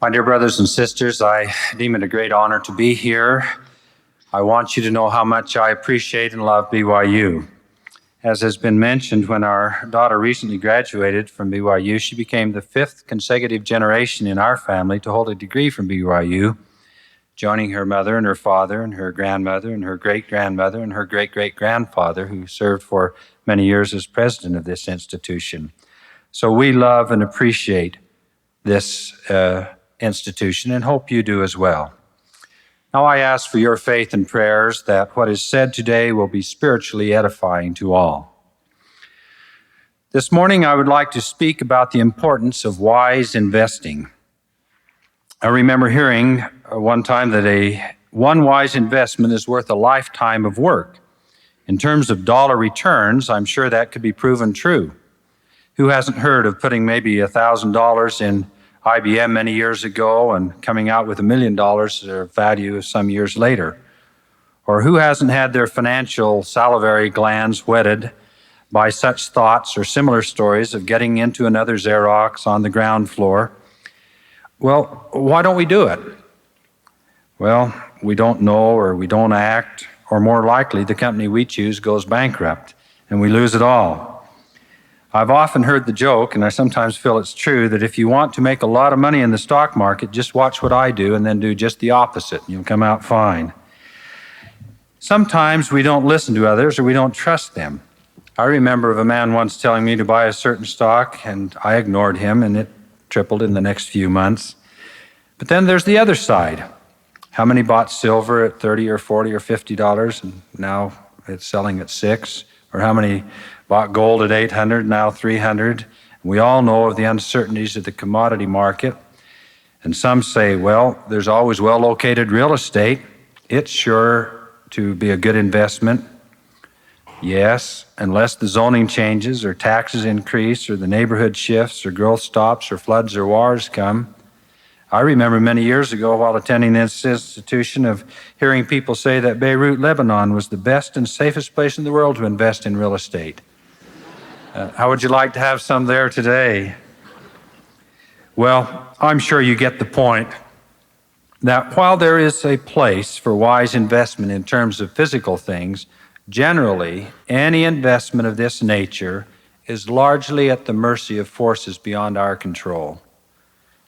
My dear brothers and sisters, I deem it a great honor to be here. I want you to know how much I appreciate and love BYU. As has been mentioned, when our daughter recently graduated from BYU, she became the fifth consecutive generation in our family to hold a degree from BYU, joining her mother and her father and her grandmother and her great-grandmother and her great-great-grandfather, who served for many years as president of this institution. So we love and appreciate this institution and hope you do as well. Now I ask for your faith and prayers that what is said today will be spiritually edifying to all. This morning I would like to speak about the importance of wise investing. I remember hearing one time that one wise investment is worth a lifetime of work. In terms of dollar returns, I'm sure that could be proven true. Who hasn't heard of putting maybe $1,000 in IBM many years ago and coming out with $1 million value some years later? Or who hasn't had their financial salivary glands whetted by such thoughts or similar stories of getting into another Xerox on the ground floor? Well, why don't we do it? Well, we don't know, or we don't act, or more likely the company we choose goes bankrupt and we lose it all. I've often heard the joke, and I sometimes feel it's true, that if you want to make a lot of money in the stock market, just watch what I do and then do just the opposite, and you'll come out fine. Sometimes we don't listen to others or we don't trust them. I remember of a man once telling me to buy a certain stock, and I ignored him, and it tripled in the next few months. But then there's the other side. How many bought silver at $30 or $40 or $50, and now it's selling at $6? Or how many bought gold at $800, now $300? We all know of the uncertainties of the commodity market. And some say, well, there's always well-located real estate. It's sure to be a good investment. Yes, unless the zoning changes or taxes increase or the neighborhood shifts or growth stops or floods or wars come. I remember many years ago while attending this institution of hearing people say that Beirut, Lebanon was the best and safest place in the world to invest in real estate. How would you like to have some there today? Well, I'm sure you get the point that while there is a place for wise investment in terms of physical things, generally any investment of this nature is largely at the mercy of forces beyond our control.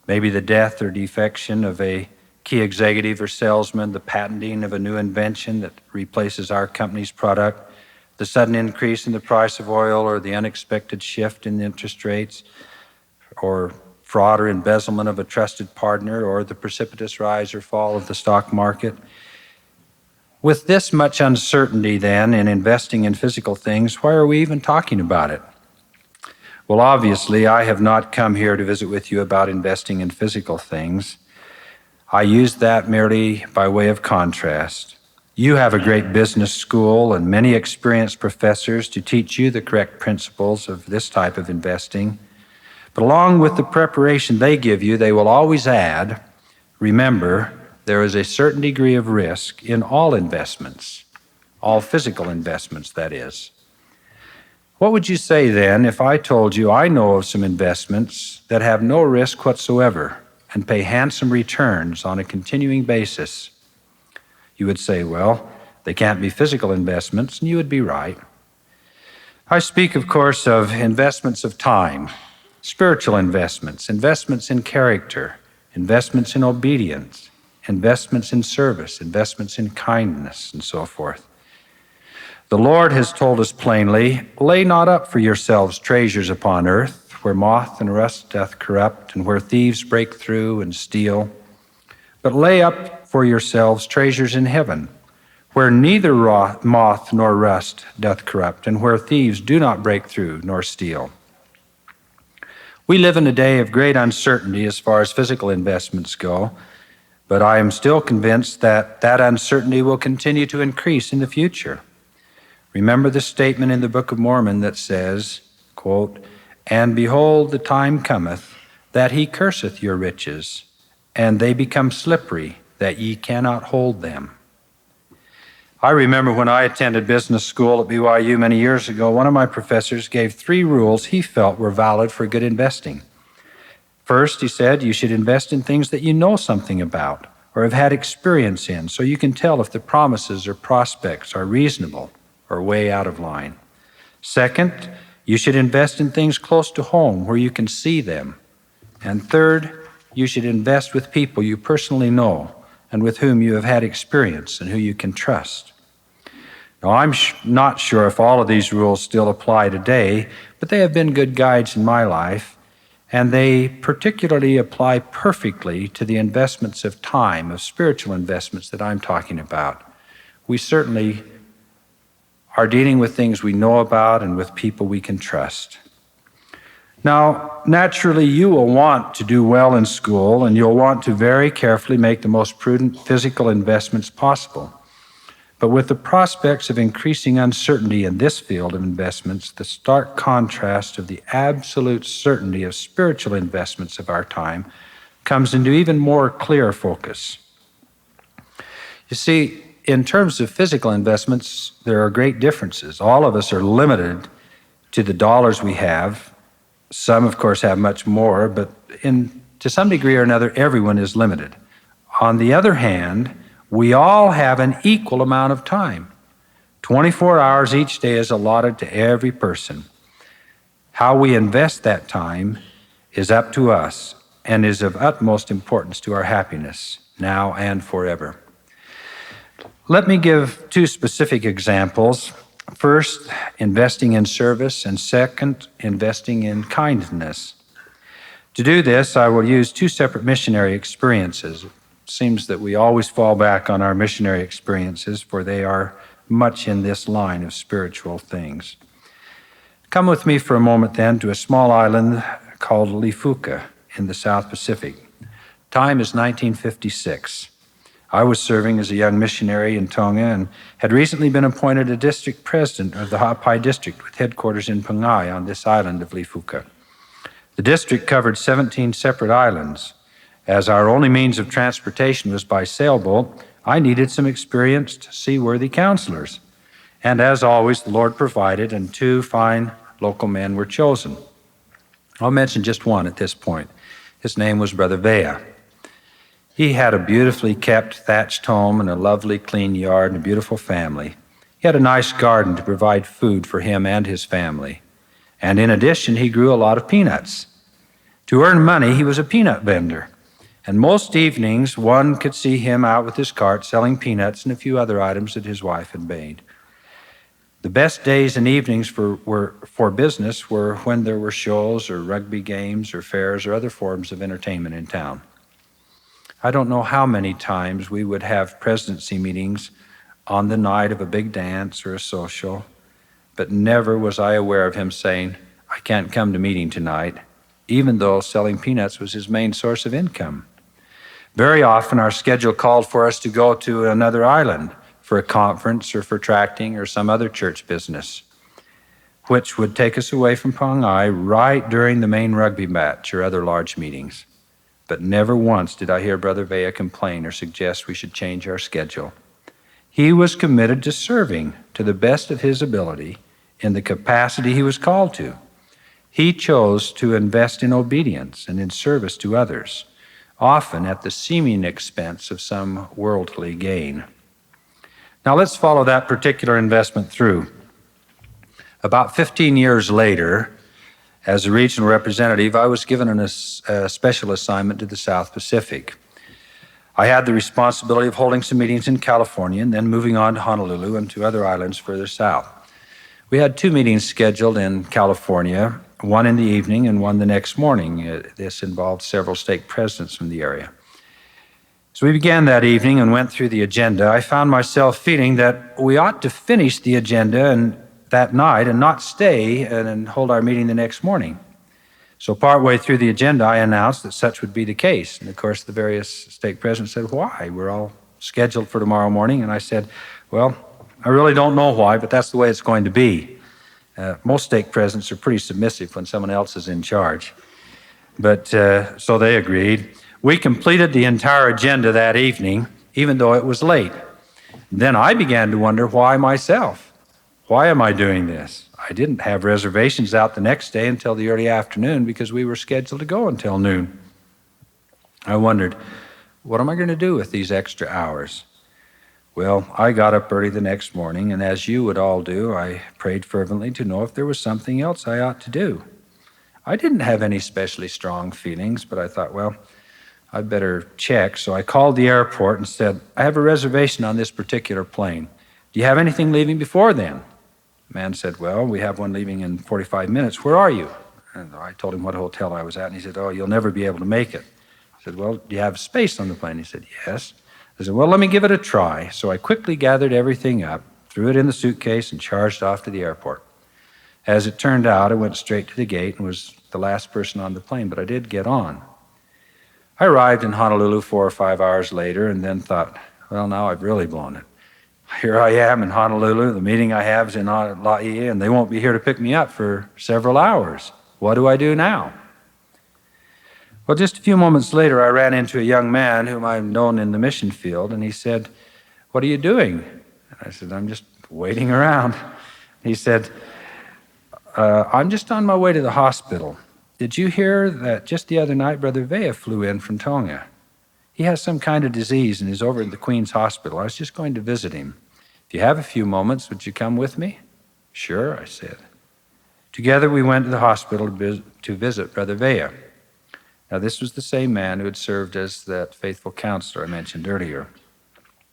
Maybe the death or defection of a key executive or salesman, the patenting of a new invention that replaces our company's product, the sudden increase in the price of oil, or the unexpected shift in the interest rates, or fraud or embezzlement of a trusted partner, or the precipitous rise or fall of the stock market. With this much uncertainty then in investing in physical things, why are we even talking about it? Well, obviously, I have not come here to visit with you about investing in physical things. I use that merely by way of contrast. You have a great business school and many experienced professors to teach you the correct principles of this type of investing. But along with the preparation they give you, they will always add, remember, there is a certain degree of risk in all investments, all physical investments, that is. What would you say then if I told you I know of some investments that have no risk whatsoever and pay handsome returns on a continuing basis? You would say, well, they can't be physical investments, and you would be right. I speak, of course, of investments of time, spiritual investments, investments in character, investments in obedience, investments in service, investments in kindness, and so forth. The Lord has told us plainly, lay not up for yourselves treasures upon earth, where moth and rust doth corrupt, and where thieves break through and steal. But lay up for yourselves treasures in heaven, where neither moth nor rust doth corrupt, and where thieves do not break through nor steal. We live in a day of great uncertainty as far as physical investments go, but I am still convinced that that uncertainty will continue to increase in the future. Remember the statement in the Book of Mormon that says, quote, "And behold, the time cometh that he curseth your riches, and they become slippery, that ye cannot hold them." I remember when I attended business school at BYU many years ago, one of my professors gave 3 rules he felt were valid for good investing. First, he said, you should invest in things that you know something about or have had experience in, so you can tell if the promises or prospects are reasonable or way out of line. Second, you should invest in things close to home where you can see them. And third, you should invest with people you personally know and with whom you have had experience and who you can trust. Now, I'm not sure if all of these rules still apply today, but they have been good guides in my life, and they particularly apply perfectly to the investments of time, of spiritual investments that I'm talking about. We certainly are dealing with things we know about and with people we can trust. Now, naturally, you will want to do well in school, and you'll want to very carefully make the most prudent physical investments possible. But with the prospects of increasing uncertainty in this field of investments, the stark contrast of the absolute certainty of spiritual investments of our time comes into even more clear focus. You see, in terms of physical investments, there are great differences. All of us are limited to the dollars we have. Some, of course, have much more, but to some degree or another, everyone is limited. On the other hand, we all have an equal amount of time. 24 hours each day is allotted to every person. How we invest that time is up to us and is of utmost importance to our happiness, now and forever. Let me give two specific examples. First, investing in service, and second, investing in kindness. To do this, I will use two separate missionary experiences. It seems that we always fall back on our missionary experiences, for they are much in this line of spiritual things. Come with me for a moment then to a small island called Lifuka in the South Pacific. Time is 1956. I was serving as a young missionary in Tonga and had recently been appointed a district president of the Hapai district with headquarters in Pangai on this island of Lifuka. The district covered 17 separate islands. As our only means of transportation was by sailboat, I needed some experienced, seaworthy counselors. And as always, the Lord provided, and two fine local men were chosen. I'll mention just one at this point. His name was Brother Vea. He had a beautifully kept thatched home and a lovely clean yard and a beautiful family. He had a nice garden to provide food for him and his family. And in addition, he grew a lot of peanuts. To earn money, he was a peanut vendor. And most evenings, one could see him out with his cart selling peanuts and a few other items that his wife had made. The best days and evenings for business were when there were shows or rugby games or fairs or other forms of entertainment in town. I don't know how many times we would have presidency meetings on the night of a big dance or a social, but never was I aware of him saying, "I can't come to meeting tonight," even though selling peanuts was his main source of income. Very often our schedule called for us to go to another island for a conference or for tracting or some other church business, which would take us away from Pangai right during the main rugby match or other large meetings. But never once did I hear Brother Vea complain or suggest we should change our schedule. He was committed to serving to the best of his ability in the capacity he was called to. He chose to invest in obedience and in service to others, often at the seeming expense of some worldly gain. Now let's follow that particular investment through. About 15 years later, as a regional representative, I was given a special assignment to the South Pacific. I had the responsibility of holding some meetings in California and then moving on to Honolulu and to other islands further south. We had two meetings scheduled in California, one in the evening and one the next morning. This involved several stake presidents from the area. As we began that evening and went through the agenda, I found myself feeling that we ought to finish the agenda that night and not stay and hold our meeting the next morning. So partway through the agenda, I announced that such would be the case. And of course, the various stake presidents said, "Why? We're all scheduled for tomorrow morning." And I said, "Well, I really don't know why, but that's the way it's going to be." Most stake presidents are pretty submissive when someone else is in charge. But so they agreed. We completed the entire agenda that evening, even though it was late. Then I began to wonder why myself. Why am I doing this? I didn't have reservations out the next day until the early afternoon because we were scheduled to go until noon. I wondered, what am I going to do with these extra hours? Well, I got up early the next morning, and as you would all do, I prayed fervently to know if there was something else I ought to do. I didn't have any especially strong feelings, but I thought, well, I'd better check. So I called the airport and said, I have a reservation on this particular plane. Do you have anything leaving before then? The man said, well, we have one leaving in 45 minutes. Where are you? And I told him what hotel I was at, and he said, oh, you'll never be able to make it. I said, well, do you have space on the plane? He said, yes. I said, well, let me give it a try. So I quickly gathered everything up, threw it in the suitcase, and charged off to the airport. As it turned out, I went straight to the gate and was the last person on the plane, but I did get on. I arrived in Honolulu 4 or 5 hours later and then thought, well, now I've really blown it. Here I am in Honolulu, the meeting I have is in Laie, and they won't be here to pick me up for several hours. What do I do now? Well, just a few moments later, I ran into a young man whom I've known in the mission field, and he said, what are you doing? And I said, I'm just waiting around. He said, I'm just on my way to the hospital. Did you hear that just the other night Brother Vea flew in from Tonga? He has some kind of disease and is over at the Queen's Hospital. I was just going to visit him. If you have a few moments, would you come with me? Sure, I said. Together we went to the hospital to visit Brother Vea. Now, this was the same man who had served as that faithful counselor I mentioned earlier.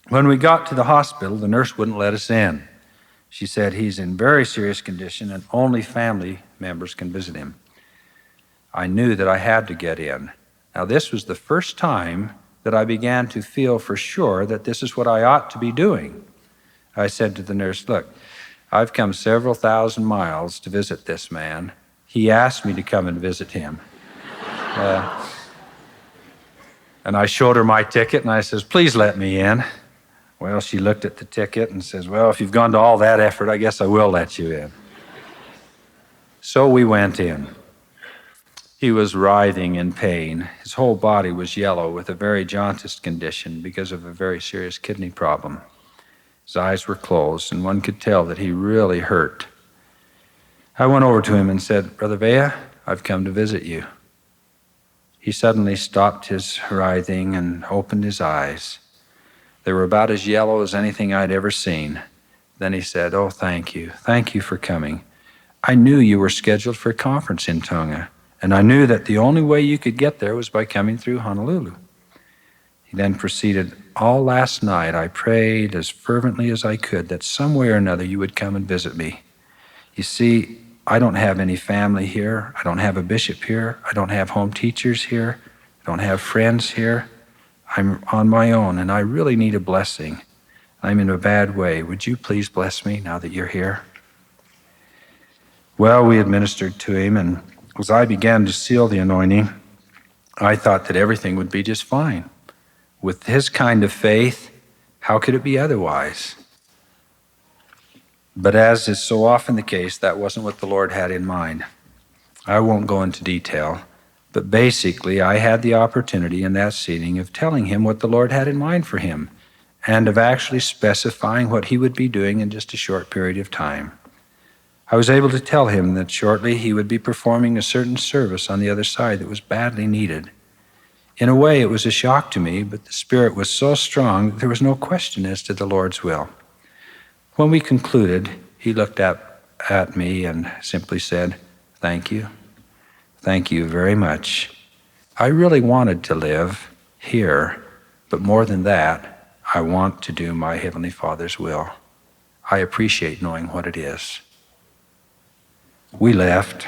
When we got to the hospital, the nurse wouldn't let us in. She said he's in very serious condition and only family members can visit him. I knew that I had to get in. Now, this was the first time that I began to feel for sure that this is what I ought to be doing. I said to the nurse, look, I've come several thousand miles to visit this man. He asked me to come and visit him. And I showed her my ticket, and I says, please let me in. Well, she looked at the ticket and says, well, if you've gone to all that effort, I guess I will let you in. So we went in. He was writhing in pain. His whole body was yellow with a very jaundiced condition because of a very serious kidney problem. His eyes were closed, and one could tell that he really hurt. I went over to him and said, Brother Vea, I've come to visit you. He suddenly stopped his writhing and opened his eyes. They were about as yellow as anything I'd ever seen. Then he said, oh, thank you. Thank you for coming. I knew you were scheduled for a conference in Tonga, and I knew that the only way you could get there was by coming through Honolulu. He then proceeded, all last night I prayed as fervently as I could that some way or another you would come and visit me. You see, I don't have any family here. I don't have a bishop here. I don't have home teachers here. I don't have friends here. I'm on my own, and I really need a blessing. I'm in a bad way. Would you please bless me now that you're here? Well, we administered to him, and as I began to seal the anointing, I thought that everything would be just fine. With his kind of faith, how could it be otherwise? But as is so often the case, that wasn't what the Lord had in mind. I won't go into detail, but basically I had the opportunity in that seating of telling him what the Lord had in mind for him and of actually specifying what he would be doing in just a short period of time. I was able to tell him that shortly he would be performing a certain service on the other side that was badly needed. In a way, it was a shock to me, but the Spirit was so strong that there was no question as to the Lord's will. When we concluded, he looked at me and simply said, thank you. Thank you very much. I really wanted to live here, but more than that, I want to do my Heavenly Father's will. I appreciate knowing what it is. We left,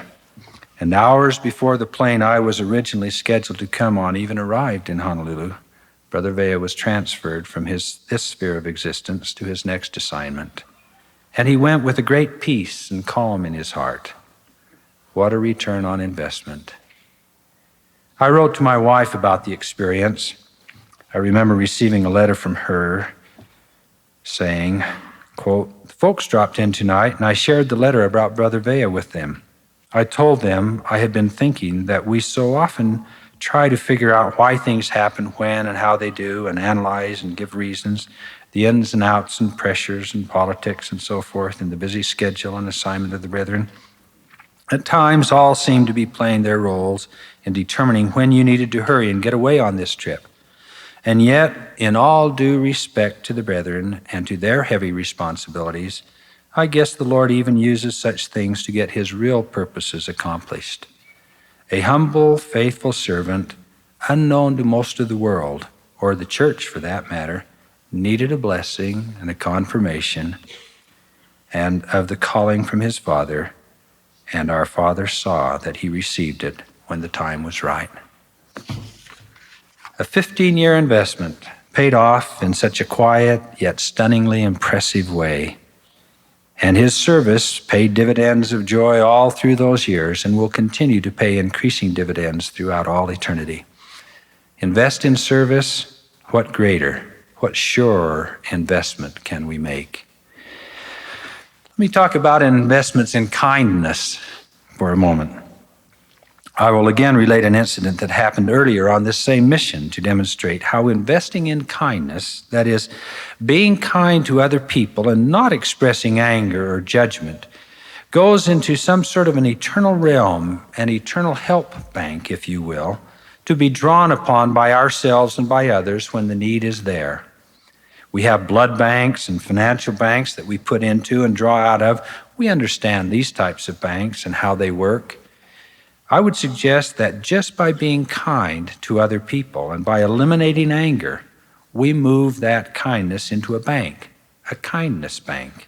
and hours before the plane I was originally scheduled to come on even arrived in Honolulu, Brother Vea was transferred from this sphere of existence to his next assignment. And he went with a great peace and calm in his heart. What a return on investment. I wrote to my wife about the experience. I remember receiving a letter from her saying, quote, folks dropped in tonight and I shared the letter about Brother Vea with them. I told them I had been thinking that we so often try to figure out why things happen when and how they do, and analyze and give reasons, the ins and outs and pressures and politics and so forth, and the busy schedule and assignment of the brethren. At times, all seemed to be playing their roles in determining when you needed to hurry and get away on this trip. And yet, in all due respect to the brethren and to their heavy responsibilities, I guess the Lord even uses such things to get his real purposes accomplished. A humble, faithful servant, unknown to most of the world, or the church for that matter, needed a blessing and a confirmation and of the calling from his Father, and our Father saw that he received it when the time was right. A 15-year investment paid off in such a quiet yet stunningly impressive way. And his service paid dividends of joy all through those years and will continue to pay increasing dividends throughout all eternity. Invest in service, what greater, what surer investment can we make? Let me talk about investments in kindness for a moment. I will again relate an incident that happened earlier on this same mission to demonstrate how investing in kindness, that is, being kind to other people and not expressing anger or judgment, goes into some sort of an eternal realm, an eternal help bank, if you will, to be drawn upon by ourselves and by others when the need is there. We have blood banks and financial banks that we put into and draw out of. We understand these types of banks and how they work. I would suggest that just by being kind to other people and by eliminating anger, we move that kindness into a bank, a kindness bank,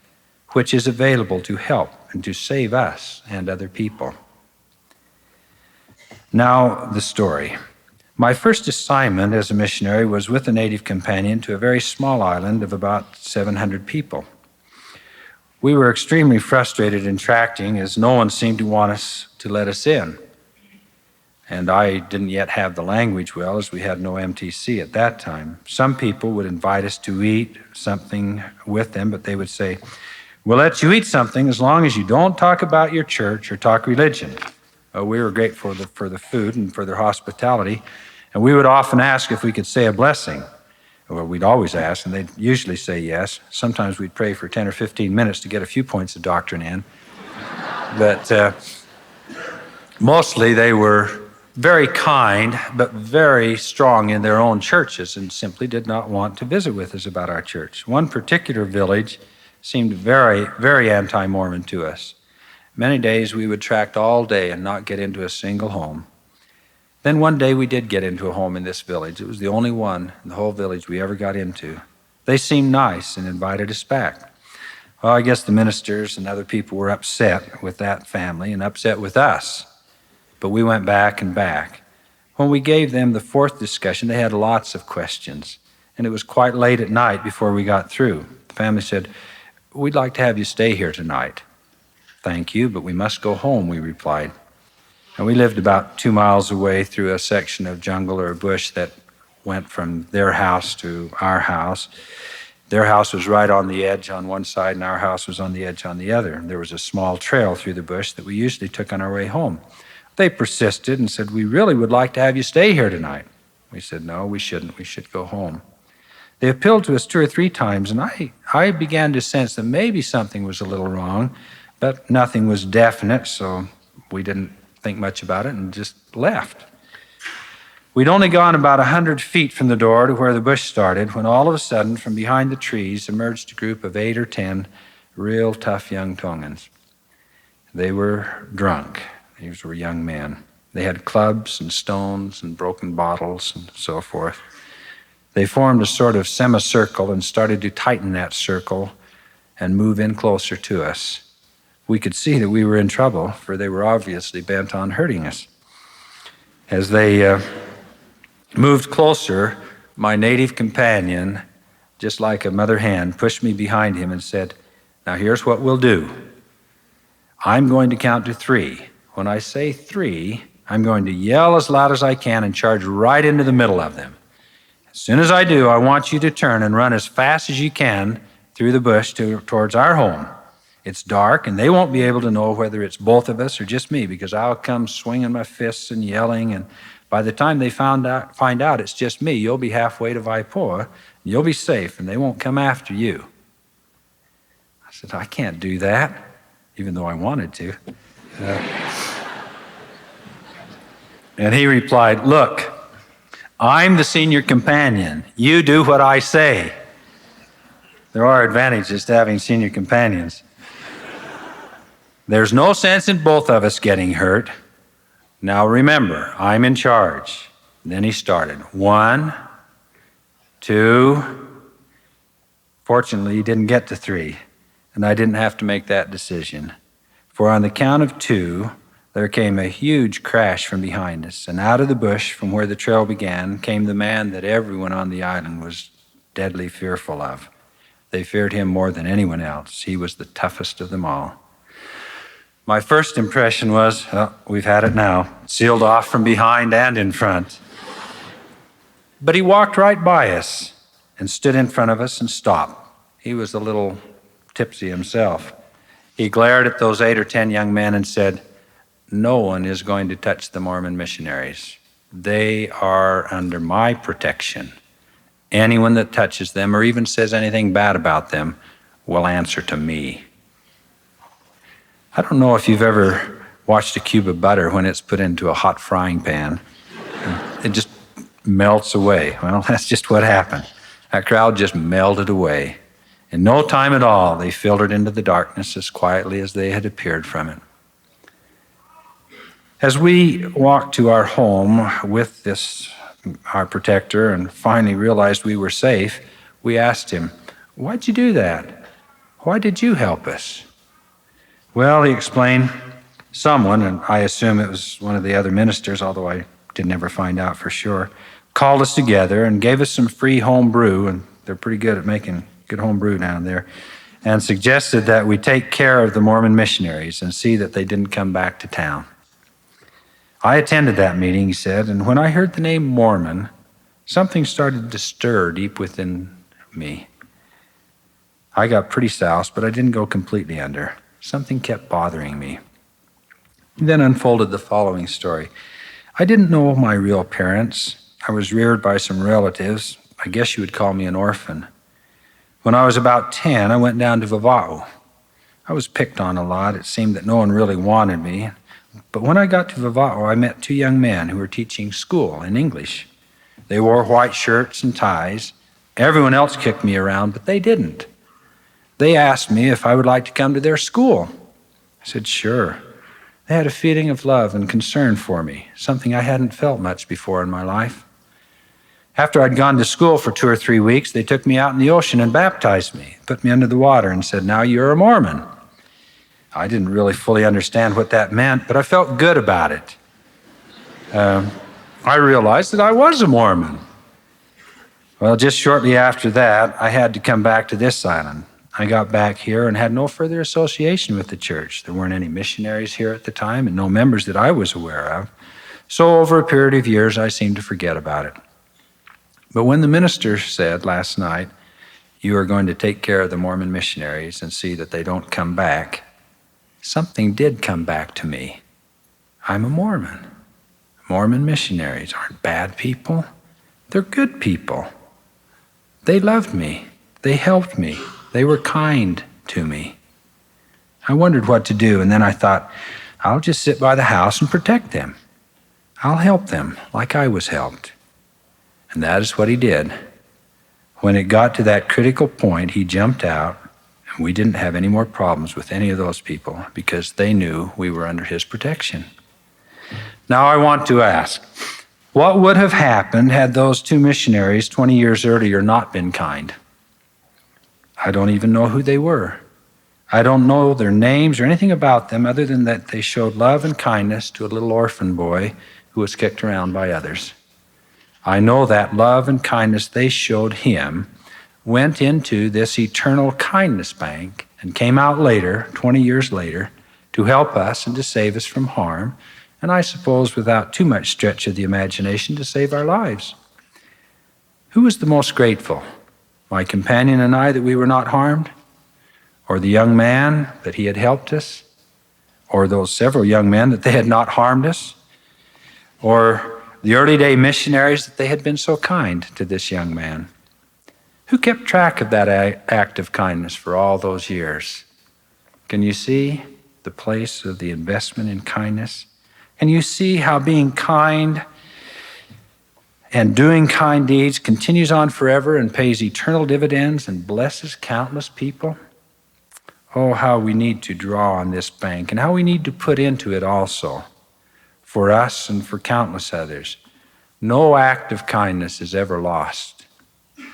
which is available to help and to save us and other people. Now, the story. My first assignment as a missionary was with a native companion to a very small island of about 700 people. We were extremely frustrated in tracting as no one seemed to want us to let us in. And I didn't yet have the language well, as we had no MTC at that time. Some people would invite us to eat something with them, but they would say, "We'll let you eat something as long as you don't talk about your church or talk religion." We were grateful for the food and for their hospitality, and we would often ask if we could say a blessing. Well, we'd always ask, and they'd usually say yes. Sometimes we'd pray for 10 or 15 minutes to get a few points of doctrine in. But mostly they were very kind, but very strong in their own churches and simply did not want to visit with us about our church. One particular village seemed very, very anti-Mormon to us. Many days we would tract all day and not get into a single home. Then one day we did get into a home in this village. It was the only one in the whole village we ever got into. They seemed nice and invited us back. Well, I guess the ministers and other people were upset with that family and upset with us. But we went back and back. When we gave them the fourth discussion, they had lots of questions. And it was quite late at night before we got through. The family said, "We'd like to have you stay here tonight." "Thank you, but we must go home," we replied. And we lived about 2 miles away through a section of jungle or bush that went from their house to our house. Their house was right on the edge on one side, and our house was on the edge on the other. There was a small trail through the bush that we usually took on our way home. They persisted and said, "We really would like to have you stay here tonight." We said, "No, we shouldn't. We should go home." They appealed to us 2 or 3 times, and I began to sense that maybe something was a little wrong, but nothing was definite, so we didn't think much about it and just left. We'd only gone about 100 feet from the door to where the bush started when all of a sudden from behind the trees emerged a group of 8 or 10 real tough young Tongans. They were drunk. These were young men. They had clubs and stones and broken bottles and so forth. They formed a sort of semicircle and started to tighten that circle and move in closer to us. We could see that we were in trouble, for they were obviously bent on hurting us. As they moved closer, my native companion, just like a mother hen, pushed me behind him and said, "Now here's what we'll do. I'm going to count to 3. When I say 3, I'm going to yell as loud as I can and charge right into the middle of them. As soon as I do, I want you to turn and run as fast as you can through the bush towards our home. It's dark, and they won't be able to know whether it's both of us or just me, because I'll come swinging my fists and yelling, and By the time they find out it's just me, you'll be halfway to Waipoa, and you'll be safe, and they won't come after you. I said, I can't do that, even though I wanted to. And he replied, look, I'm the senior companion. You do what I say. There are advantages to having senior companions. There's no sense in both of us getting hurt. Now remember, I'm in charge. And then he started. 1, 2. Fortunately, he didn't get to 3, and I didn't have to make that decision. For on the count of 2, there came a huge crash from behind us, and out of the bush from where the trail began came the man that everyone on the island was deadly fearful of. They feared him more than anyone else. He was the toughest of them all. My first impression was, oh, we've had it now, sealed off from behind and in front. But he walked right by us and stood in front of us and stopped. He was a little tipsy himself. He glared at those 8 or 10 young men and said, no one is going to touch the Mormon missionaries. They are under my protection. Anyone that touches them or even says anything bad about them will answer to me. I don't know if you've ever watched a cube of butter when it's put into a hot frying pan. It just melts away. Well, that's just what happened. That crowd just melted away. In no time at all, they filtered into the darkness as quietly as they had appeared from it. As we walked to our home with our protector, and finally realized we were safe, we asked him, why'd you do that? Why did you help us? Well, he explained, someone, and I assume it was one of the other ministers, although I didn't ever find out for sure, called us together and gave us some free home brew, and they're pretty good at making good home brew down there, and suggested that we take care of the Mormon missionaries and see that they didn't come back to town. I attended that meeting, he said, and when I heard the name Mormon, something started to stir deep within me. I got pretty soused, but I didn't go completely under. Something kept bothering me. He then unfolded the following story. I didn't know my real parents. I was reared by some relatives. I guess you would call me an orphan. When I was about 10, I went down to Vava'u. I was picked on a lot. It seemed that no one really wanted me. But when I got to Vava'u, I met 2 young men who were teaching school in English. They wore white shirts and ties. Everyone else kicked me around, but they didn't. They asked me if I would like to come to their school. I said, sure. They had a feeling of love and concern for me, something I hadn't felt much before in my life. After I'd gone to school for 2 or 3 weeks, they took me out in the ocean and baptized me, put me under the water and said, now you're a Mormon. I didn't really fully understand what that meant, but I felt good about it. I realized that I was a Mormon. Well, just shortly after that, I had to come back to this island. I got back here and had no further association with the church. There weren't any missionaries here at the time and no members that I was aware of. So over a period of years, I seemed to forget about it. But when the minister said last night, you are going to take care of the Mormon missionaries and see that they don't come back, something did come back to me. I'm a Mormon. Mormon missionaries aren't bad people. They're good people. They loved me. They helped me. They were kind to me. I wondered what to do, and then I thought, I'll just sit by the house and protect them. I'll help them like I was helped. And that is what he did. When it got to that critical point, he jumped out, and we didn't have any more problems with any of those people because they knew we were under his protection. Now I want to ask, what would have happened had those 2 missionaries 20 years earlier not been kind? I don't even know who they were. I don't know their names or anything about them other than that they showed love and kindness to a little orphan boy who was kicked around by others. I know that love and kindness they showed him went into this eternal kindness bank and came out later, 20 years later, to help us and to save us from harm, and I suppose without too much stretch of the imagination, to save our lives. Who was the most grateful? My companion and I that we were not harmed? Or the young man that he had helped us? Or those several young men that they had not harmed us? Or the early day missionaries that they had been so kind to this young man. Who kept track of that act of kindness for all those years? Can you see the place of the investment in kindness? Can you see how being kind and doing kind deeds continues on forever and pays eternal dividends and blesses countless people? Oh, how we need to draw on this bank and how we need to put into it also for us and for countless others. No act of kindness is ever lost.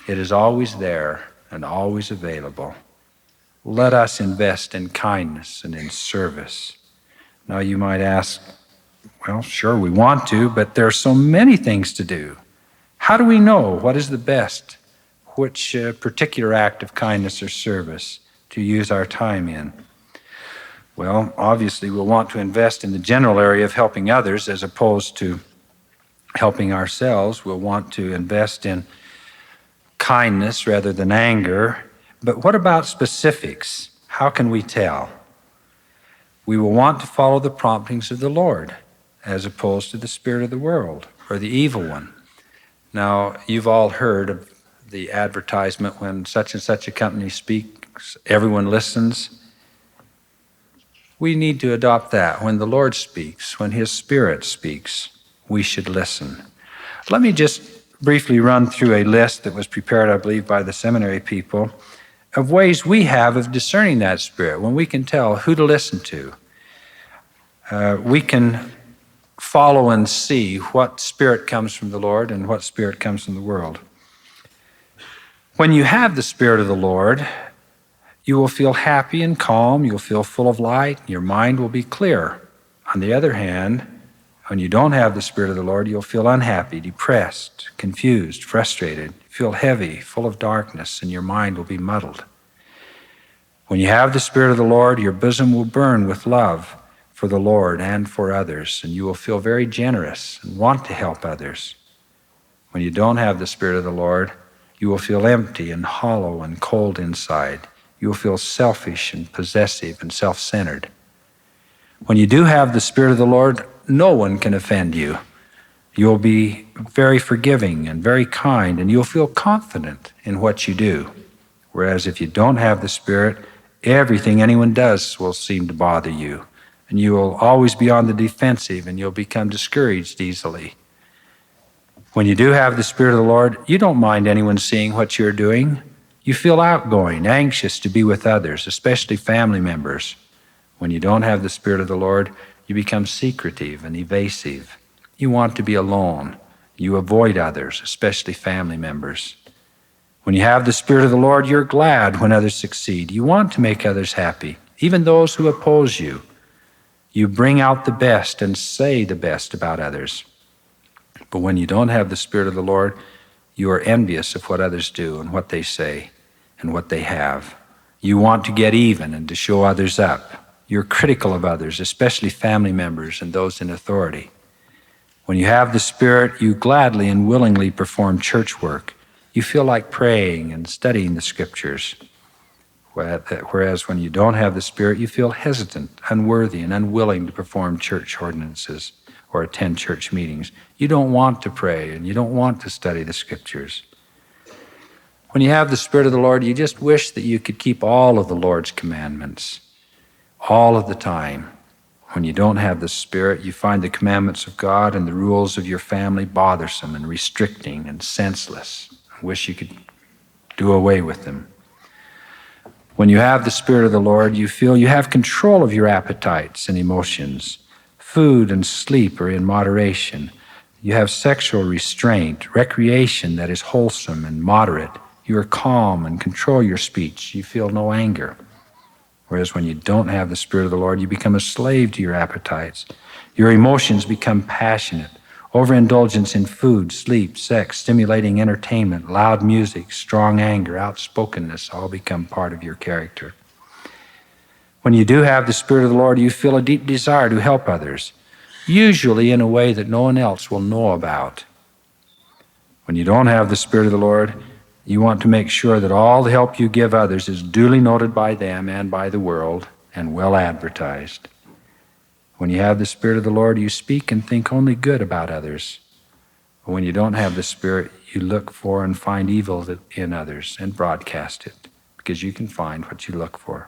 It is always there and always available. Let us invest in kindness and in service. Now you might ask, well, sure, we want to, but there are so many things to do. How do we know what is the best, which particular act of kindness or service to use our time in? Well, obviously we'll want to invest in the general area of helping others as opposed to helping ourselves. We'll want to invest in kindness rather than anger. But what about specifics? How can we tell? We will want to follow the promptings of the Lord as opposed to the spirit of the world or the evil one. Now, you've all heard of the advertisement when such and such a company speaks, everyone listens. We need to adopt that. When the Lord speaks, when His Spirit speaks, we should listen. Let me just briefly run through a list that was prepared, I believe, by the seminary people of ways we have of discerning that Spirit, when we can tell who to listen to. We can follow and see what spirit comes from the Lord and what spirit comes from the world. When you have the Spirit of the Lord, you will feel happy and calm, you'll feel full of light, your mind will be clear. On the other hand, when you don't have the Spirit of the Lord, you'll feel unhappy, depressed, confused, frustrated, feel heavy, full of darkness, and your mind will be muddled. When you have the Spirit of the Lord, your bosom will burn with love for the Lord and for others, and you will feel very generous and want to help others. When you don't have the Spirit of the Lord, you will feel empty and hollow and cold inside. You will feel selfish and possessive and self-centered. When you do have the Spirit of the Lord, no one can offend you. You'll be very forgiving and very kind, and you'll feel confident in what you do. Whereas if you don't have the Spirit, everything anyone does will seem to bother you, and you will always be on the defensive, and you'll become discouraged easily. When you do have the Spirit of the Lord, you don't mind anyone seeing what you're doing. You feel outgoing, anxious to be with others, especially family members. When you don't have the Spirit of the Lord, you become secretive and evasive. You want to be alone. You avoid others, especially family members. When you have the Spirit of the Lord, you're glad when others succeed. You want to make others happy, even those who oppose you. You bring out the best and say the best about others. But when you don't have the Spirit of the Lord, you are envious of what others do and what they say and what they have. You want to get even and to show others up. You're critical of others, especially family members and those in authority. When you have the Spirit, you gladly and willingly perform church work. You feel like praying and studying the Scriptures. Whereas when you don't have the Spirit, you feel hesitant, unworthy, and unwilling to perform church ordinances or attend church meetings. You don't want to pray and you don't want to study the Scriptures. When you have the Spirit of the Lord, you just wish that you could keep all of the Lord's commandments all of the time. When you don't have the Spirit, you find the commandments of God and the rules of your family bothersome and restricting and senseless. I wish you could do away with them. When you have the Spirit of the Lord, you feel you have control of your appetites and emotions. Food and sleep are in moderation. You have sexual restraint, recreation that is wholesome and moderate. You are calm and control your speech. You feel no anger. Whereas when you don't have the Spirit of the Lord, you become a slave to your appetites. Your emotions become passionate. Overindulgence in food, sleep, sex, stimulating entertainment, loud music, strong anger, outspokenness all become part of your character. When you do have the Spirit of the Lord, you feel a deep desire to help others, usually in a way that no one else will know about. When you don't have the Spirit of the Lord, you want to make sure that all the help you give others is duly noted by them and by the world and well advertised. When you have the Spirit of the Lord, you speak and think only good about others. But when you don't have the Spirit, you look for and find evil in others and broadcast it, because you can find what you look for.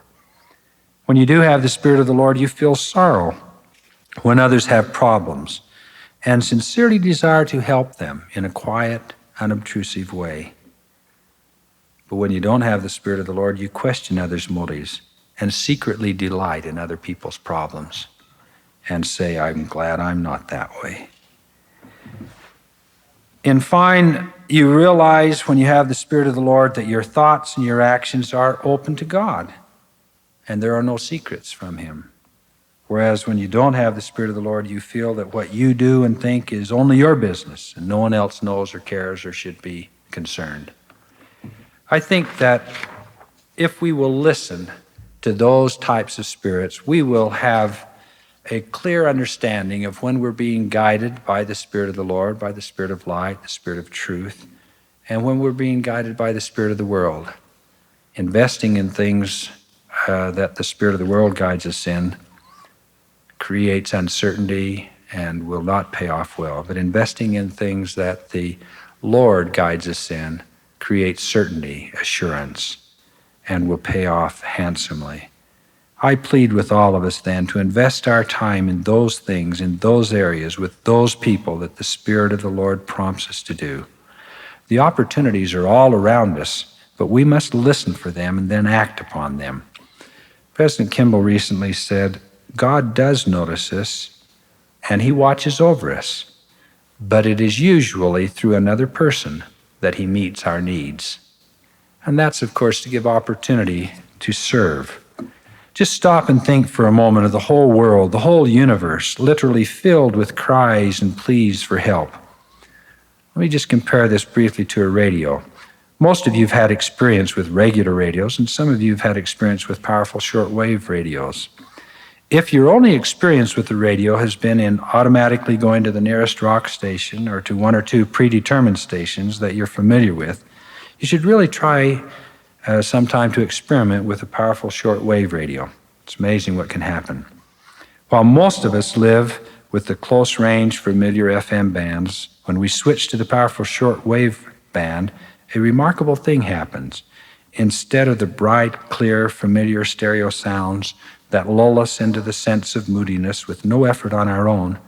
When you do have the Spirit of the Lord, you feel sorrow when others have problems and sincerely desire to help them in a quiet, unobtrusive way. But when you don't have the Spirit of the Lord, you question others' motives and secretly delight in other people's problems and say, I'm glad I'm not that way. In fine, you realize when you have the Spirit of the Lord that your thoughts and your actions are open to God and there are no secrets from Him. Whereas when you don't have the Spirit of the Lord, you feel that what you do and think is only your business and no one else knows or cares or should be concerned. I think that if we will listen to those types of spirits, we will have a clear understanding of when we're being guided by the Spirit of the Lord, by the Spirit of light, the Spirit of truth, and when we're being guided by the Spirit of the world. Investing in things that the Spirit of the world guides us in creates uncertainty and will not pay off well. But investing in things that the Lord guides us in creates certainty, assurance, and will pay off handsomely. I plead with all of us then to invest our time in those things, in those areas, with those people that the Spirit of the Lord prompts us to do. The opportunities are all around us, but we must listen for them and then act upon them. President Kimball recently said, God does notice us and He watches over us, but it is usually through another person that He meets our needs. And that's, of course, to give opportunity to serve. Just stop and think for a moment of the whole world, the whole universe, literally filled with cries and pleas for help. Let me just compare this briefly to a radio. Most of you have had experience with regular radios, and some of you have had experience with powerful shortwave radios. If your only experience with the radio has been in automatically going to the nearest rock station or to one or two predetermined stations that you're familiar with, you should really try sometime to experiment with a powerful shortwave radio. It's amazing what can happen. While most of us live with the close-range, familiar FM bands, when we switch to the powerful shortwave band, a remarkable thing happens. Instead of the bright, clear, familiar stereo sounds that lull us into the sense of moodiness with no effort on our own,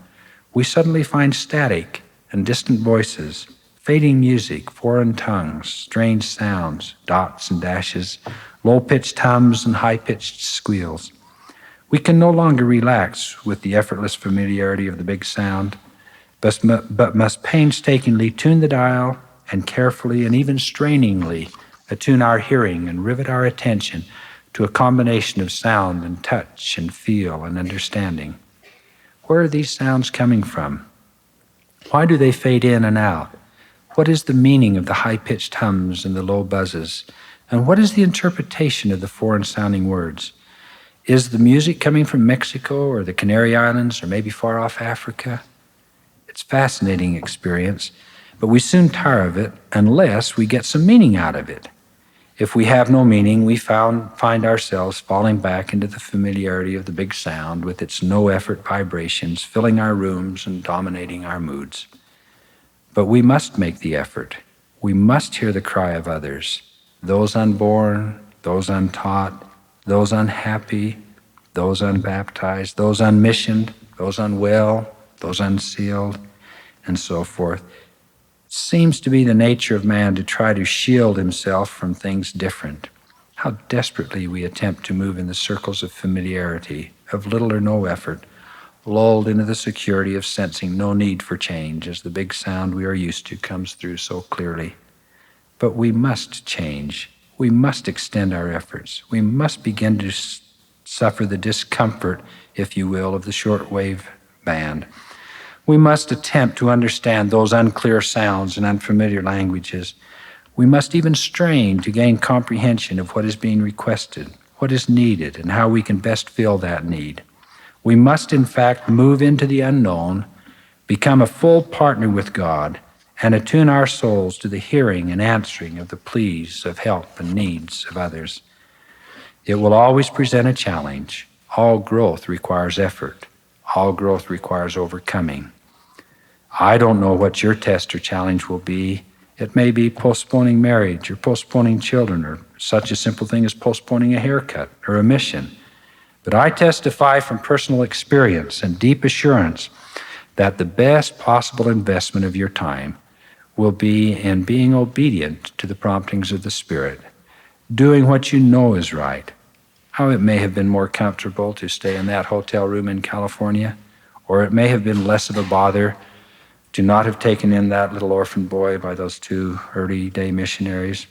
we suddenly find static and distant voices, fading music, foreign tongues, strange sounds, dots and dashes, low-pitched hums and high-pitched squeals. We can no longer relax with the effortless familiarity of the big sound, but must painstakingly tune the dial and carefully and even strainingly attune our hearing and rivet our attention to a combination of sound and touch and feel and understanding. Where are these sounds coming from? Why do they fade in and out? What is the meaning of the high-pitched hums and the low buzzes? And what is the interpretation of the foreign-sounding words? Is the music coming from Mexico or the Canary Islands or maybe far off Africa? It's a fascinating experience, but we soon tire of it unless we get some meaning out of it. If we have no meaning, we find ourselves falling back into the familiarity of the big sound with its no-effort vibrations, filling our rooms and dominating our moods. But we must make the effort. We must hear the cry of others, those unborn, those untaught, those unhappy, those unbaptized, those unmissioned, those unwell, those unsealed, and so forth. It seems to be the nature of man to try to shield himself from things different. How desperately we attempt to move in the circles of familiarity, of little or no effort, lulled into the security of sensing no need for change as the big sound we are used to comes through so clearly. But we must change. We must extend our efforts. We must begin to suffer the discomfort, if you will, of the shortwave band. We must attempt to understand those unclear sounds and unfamiliar languages. We must even strain to gain comprehension of what is being requested, what is needed, and how we can best fill that need. We must, in fact, move into the unknown, become a full partner with God, and attune our souls to the hearing and answering of the pleas of help and needs of others. It will always present a challenge. All growth requires effort. All growth requires overcoming. I don't know what your test or challenge will be. It may be postponing marriage or postponing children or such a simple thing as postponing a haircut or a mission. But I testify from personal experience and deep assurance that the best possible investment of your time will be in being obedient to the promptings of the Spirit, doing what you know is right. How it may have been more comfortable to stay in that hotel room in California, or it may have been less of a bother to not have taken in that little orphan boy by those 2 early-day missionaries,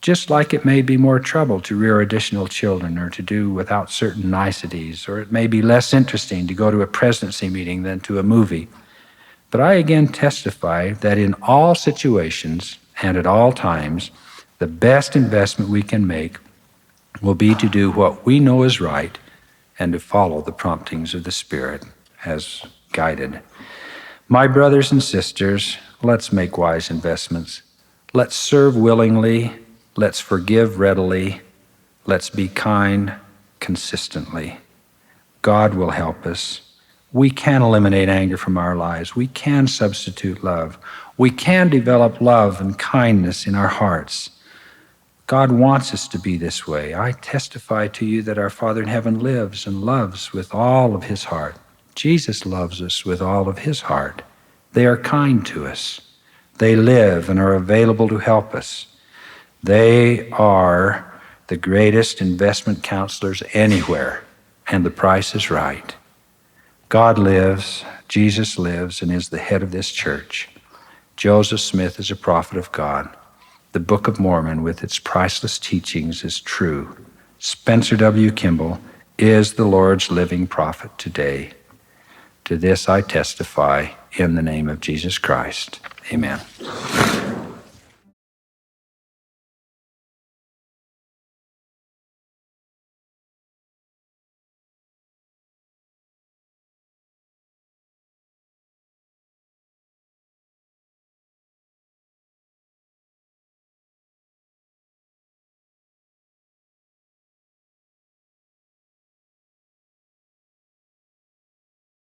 just like it may be more trouble to rear additional children or to do without certain niceties, or it may be less interesting to go to a presidency meeting than to a movie. But I again testify that in all situations and at all times, the best investment we can make will be to do what we know is right and to follow the promptings of the Spirit as guided. My brothers and sisters, let's make wise investments. Let's serve willingly. Let's forgive readily. Let's be kind consistently. God will help us. We can eliminate anger from our lives. We can substitute love. We can develop love and kindness in our hearts. God wants us to be this way. I testify to you that our Father in heaven lives and loves with all of his heart. Jesus loves us with all of his heart. They are kind to us. They live and are available to help us. They are the greatest investment counselors anywhere, and the price is right. God lives, Jesus lives, and is the head of this church. Joseph Smith is a prophet of God. The Book of Mormon, with its priceless teachings, is true. Spencer W. Kimball is the Lord's living prophet today. To this I testify in the name of Jesus Christ. Amen.